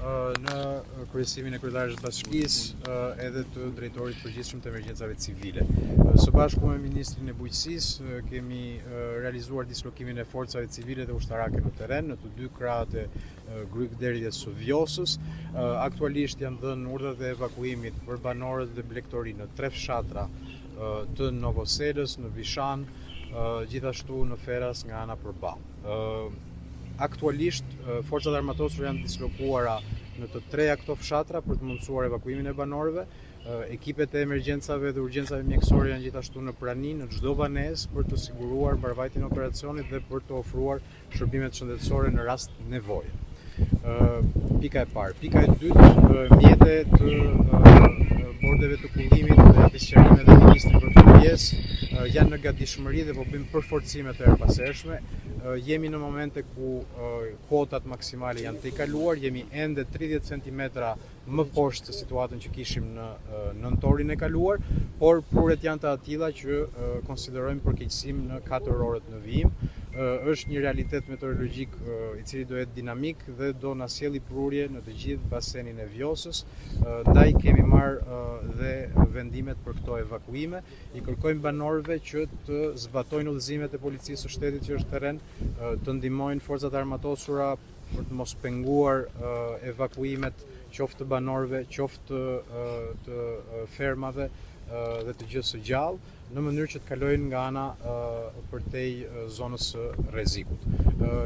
në kryesimin e kryetarit të bashkisë edhe të drejtorit përgjithshëm të emergjencave civile. Së bashku me Ministrin e Bujqësisë kemi realizuar dislokimin e forcave civile dhe ushtarake në terren në të dy krahat e Gryk-derdhjes së Vjosës. Aktualisht janë dhënë urdhrat e evakuimit për banorët dhe blegtori në 3 fshatra të Novoselës, në Vishan, gjithashtu në Feras nga ana përballë. Aktualisht, forcat armatosur janë dislokuara në të 3 këto fshatra për të mundësuar evakuimin e banorëve. Ekipet e emergjencave dhe urgjencave mjekësore janë gjithashtu në prani në çdo banesë për të siguruar mbarvajtjen e operacionit dhe për të ofruar shërbimet shëndetësore në rast nevoje. Pika e parë. Pika e dytë, mjetet të bordeve të kullimit dhe apisqarimet e ministrit për këtë pjesë janë në gatishmëri dhe po bëjmë përforcime të erëpashershme. Jemi në momente ku kotat maksimale janë të i kaluar, jemi ende 30 cm më poshtë se situatën që kishim në nëntorin e kaluar, por pruret janë të atilla që konsiderojmë përkeqësim në 4 orët në vijim. Është një realitet meteorologjik i cili do jetë dinamik dhe do na sjellë prurje në të gjithë basenin e Vjosës, ndaj kemi marrë dhe vendimet për këto evakuime. I kërkojmë banorëve që të zbatojnë udhëzimet e policisë së shtetit që është terren, të ndihmojnë forcat armatosura për të mos penguar evakuimet qoftë të banorëve, qoftë të fermave dhe të gjës së gjallë, në mënyrë që të kalojnë nga ana përtej zonës së rrezikut.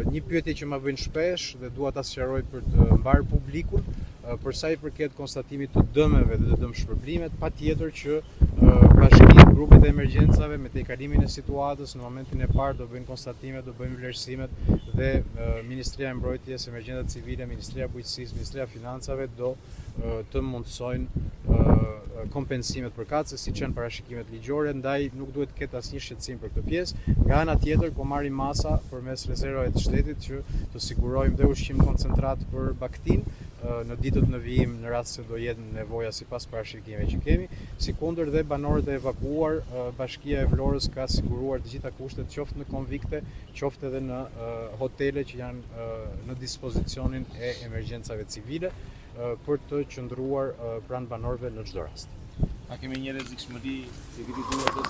Një pyetje që ma bëjnë shpesh dhe dua ta sqaroj për të mbarë publikun, për sa i përket konstatimit të dëmeve dhe të dëmshpërblimet, patjetër që bashkia, grupet e emergjencave me tejkalimin e situatës në momentin e parë do bëjnë konstatimet, do bëjnë vlerësimet dhe Ministria e Mbrojtjes, Emergjencat Civile, Ministria e Bujqësisë, Ministria e Financave do të mundsojnë kompensimet përkatëse siç janë parashikimet ligjore, ndaj nuk duhet të ketë asnjë shqetësim për këtë pjesë. Nga ana tjetër, po marrim masa përmes rezervave të shtetit që të sigurojmë dhe ushqim koncentrat për baktin në ditët në vijim në rast se do jetë nevoja sipas parashikimeve që kemi. Sikundër dhe banorët e evakuuar, Bashkia e Vlorës ka siguruar të gjitha kushtet qoftë në konvikte, qoftë edhe në hotele që janë në dispozicionin e emergjencave civile për të qëndruar pranë banorëve në çdo rast. A kemi një rrezikshmëri që viti duhet të